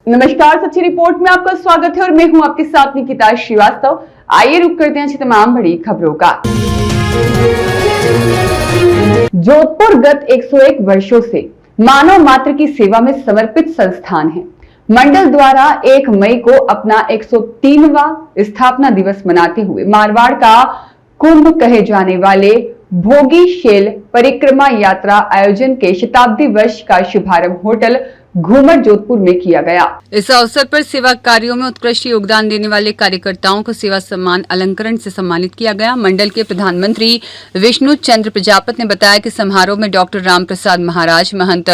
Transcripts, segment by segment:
नमस्कार, सच्ची रिपोर्ट में आपका स्वागत है और मैं हूं आपके साथ निकिता श्रीवास्तव। आइए रुक करते हैं तमाम बड़ी खबरों का। जोधपुर गत 101 वर्षों से मानव मात्र की सेवा में समर्पित संस्थान है। मंडल द्वारा 1 मई को अपना 103वां स्थापना दिवस मनाते हुए मारवाड़ का कुंभ कहे जाने वाले भोगी शेल परिक्रमा यात्रा आयोजन के शताब्दी वर्ष का शुभारंभ होटल घूमर जोधपुर में किया गया। इस अवसर पर सेवा कार्यों में उत्कृष्ट योगदान देने वाले कार्यकर्ताओं को सेवा सम्मान अलंकरण से सम्मानित किया गया। मंडल के प्रधानमंत्री विष्णु चंद्र प्रजापत ने बताया कि समारोह में डॉक्टर राम प्रसाद महाराज, महंत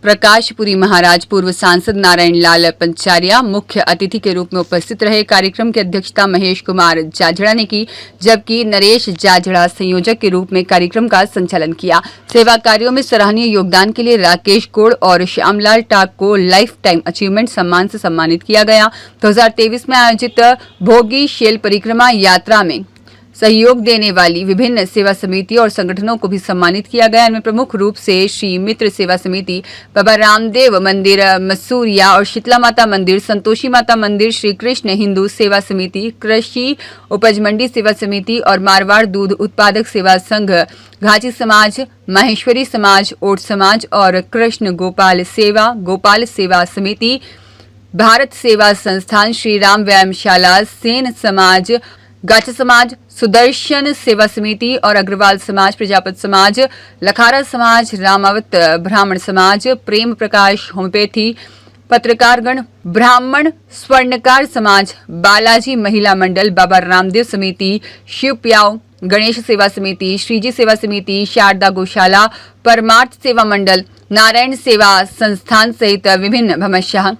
प्रकाशपुरी महाराज, पूर्व सांसद नारायण लाल पंचारिया मुख्य अतिथि के रूप में उपस्थित रहे। कार्यक्रम की अध्यक्षता महेश कुमार जाजड़ा ने की, जबकि नरेश जाजड़ा संयोजक के रूप में कार्यक्रम का संचालन किया। सेवा कार्यों में सराहनीय योगदान के लिए राकेश कोड़ और श्यामलाल को लाइफ टाइम अचीवमेंट सम्मान से सम्मानित किया गया। 2023 में आयोजित भोगी शेल परिक्रमा यात्रा में सहयोग देने वाली विभिन्न सेवा समिति और संगठनों को भी सम्मानित किया गया। इनमें प्रमुख रूप से श्री मित्र सेवा समिति, बाबा रामदेव मंदिर मसूरिया और शीतला माता मंदिर, संतोषी माता मंदिर, श्री कृष्ण हिंदू सेवा समिति, कृषि उपज मंडी सेवा समिति और मारवाड़ दूध उत्पादक सेवा संघ, घाची समाज, माहेश्वरी समाज, ओट समाज और कृष्ण गोपाल सेवा समिति, भारत सेवा संस्थान, श्री राम व्यायामशाला, सेन समाज, गाचा समाज, सुदर्शन सेवा समिति और अग्रवाल समाज, प्रजापत समाज, लखारा समाज, रामावत ब्राह्मण समाज, प्रेम प्रकाश होम्योपैथी, पत्रकारगण, ब्राह्मण स्वर्णकार समाज, बालाजी महिला मंडल, बाबा रामदेव समिति, शिव प्याव गणेश सेवा समिति, श्रीजी सेवा समिति, शारदा गौशाला, परमार्थ सेवा मंडल, नारायण सेवा संस्थान सहित विभिन्न भमशाह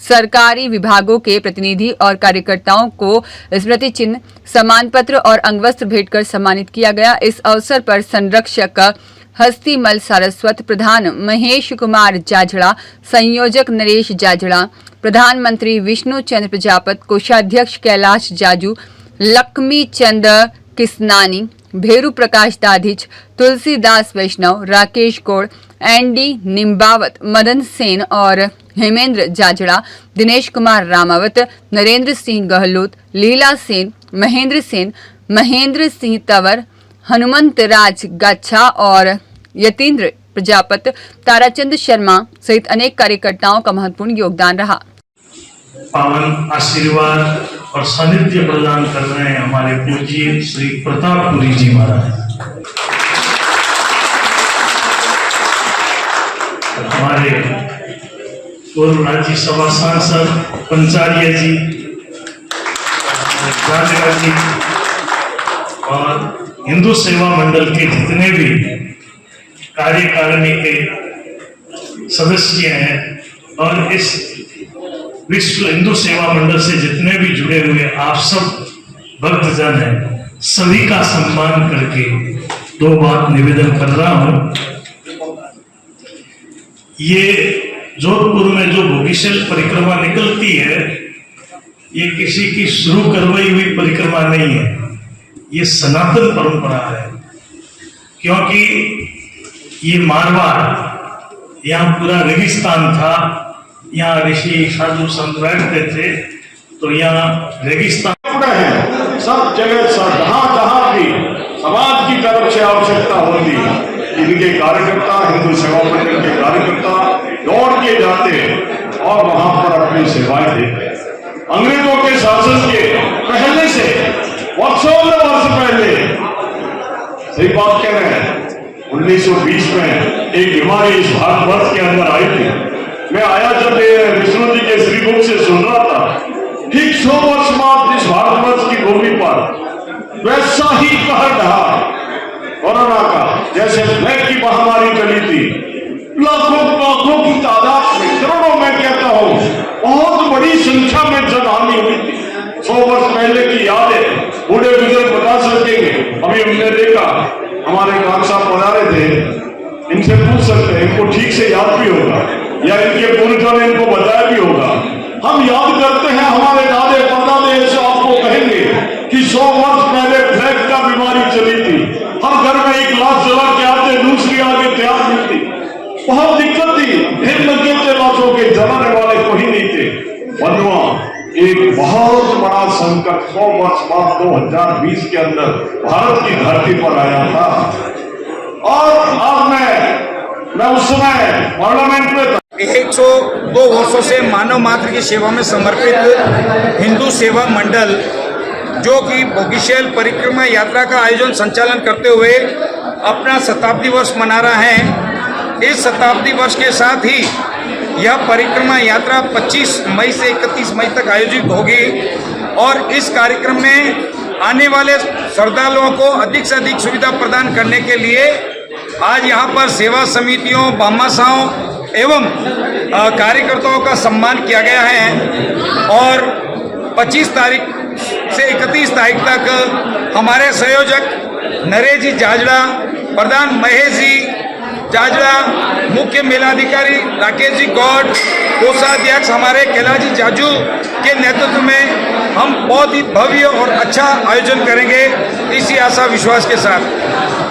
सरकारी विभागों के प्रतिनिधि और कार्यकर्ताओं को स्मृति चिन्ह, सम्मान पत्र और अंगवस्त्र भेंटकर सम्मानित किया गया। इस अवसर पर संरक्षक हस्तीमल सारस्वत, प्रधान महेश कुमार जाजड़ा, संयोजक नरेश जाजड़ा, प्रधानमंत्री विष्णु चंद्र प्रजापत, कोषाध्यक्ष कैलाश जाजू, लक्ष्मी चंद किसनानी, भेरू प्रकाश दाधिच, तुलसीदास वैष्णव, राकेश कोड़, एनडी निम्बावत, मदन सेन और हेमेंद्र जाजड़ा, दिनेश कुमार रामावत, नरेंद्र सिंह गहलोत, लीला सेन, महेंद्र सिंह तंवर, हनुमंत राज गाछा और यतीन्द्र प्रजापत, ताराचंद शर्मा सहित अनेक कार्यकर्ताओं का महत्वपूर्ण योगदान रहा। पावन आशीर्वाद और सानिध्य प्रदान कर रहे हैं हमारे पूज्य श्री प्रतापपुरी जी महाराज, हमारे पूर्व राज्यसभा सांसद पंचारिया जी, जाजड़ा जी और हिंदू सेवा मंडल के जितने भी कार्यकारिणी के सदस्य हैं और इस विश्व हिंदू सेवा मंडल से जितने भी जुड़े हुए आप सब भक्तजन हैं, सभी का सम्मान करके 2 बात निवेदन कर रहा हूं। ये जोधपुर में जो भोगीशेल परिक्रमा निकलती है, ये किसी की शुरू करवाई हुई परिक्रमा नहीं है, ये सनातन परंपरा है। क्योंकि ये मारवाड़ यहाँ पूरा रेगिस्तान था, यहाँ ऋषि साधु संत बैठते थे, तो यहाँ रेगिस्तान है। सब जगह जहाँ भी समाज की तरफ से आवश्यकता होती, इनके कार्यकर्ता, हिंदू सेवा मंडल के कार्यकर्ता दौड़ के जाते और वहां पर अपनी सेवाएं देते। अंग्रेजों के शासन के पहले से वर्षों पहले, सही बात कह रहे हैं, 1920 में एक बीमारी इस भारतवर्ष के अंदर आई थी। मैं आया जब विष्णु जी के श्रीमुख से सुन रहा था, ठीक 100 वर्ष बाद इस भारतवर्ष की भूमि पर वैसा ही कहर ढहा कोरोना का, जैसे प्लेग की महामारी चली थी। लाखों की तादाद में, करोड़ों में कहता हूं, बहुत बड़ी संख्या में जनहानि हुई थी। 100 वर्ष पहले की यादें बूढ़े बुजुर्ग बता सकेंगे। अभी हमने देखा, हमारे खान साहब पधारे थे, इनसे पूछ सकते हैं, इनको ठीक से याद भी होगा या इनके पूर्वजों ने इनको बताया भी होगा। हम याद करते हैं, हमारे दादे परदादे ऐसे आपको कहेंगे कि 100 वर्ष पहले प्लेग का बीमारी चली थी, हर घर में 1 लाख जला के आते, दूसरी आगे तैयार मिलती, बहुत दिक्कत थी। फिर लगे थे लाशों के, जलाने वाले कोई नहीं थे। बनवा एक बहुत बड़ा संकट 100 वर्ष बाद 2020 के अंदर भारत की धरती पर आया था। और अब मैं उस समय पार्लियामेंट में 102 वर्षों से मानव मात्र की सेवा में समर्पित हिंदू सेवा मंडल जो कि बोगिशेल परिक्रमा यात्रा का आयोजन संचालन करते हुए अपना शताब्दी वर्ष मना रहा है। इस शताब्दी वर्ष के साथ ही यह परिक्रमा यात्रा 25 मई से 31 मई तक आयोजित होगी और इस कार्यक्रम में आने वाले श्रद्धालुओं को अधिक से अधिक सुविधा प्रदान करने के लिए आज यहाँ पर सेवा समितियों, भामाशाहों एवं कार्यकर्ताओं का सम्मान किया गया है और 25 तारीख से 31 तारीख तक हमारे संयोजक नरेश जी जाजड़ा, प्रधान महेश जी जाजड़ा, मुख्य मेलाधिकारी राकेश जी गौड़, कोषाध्यक्ष हमारे कैलाश जी जाजू के नेतृत्व में हम बहुत ही भव्य और अच्छा आयोजन करेंगे इसी आशा विश्वास के साथ।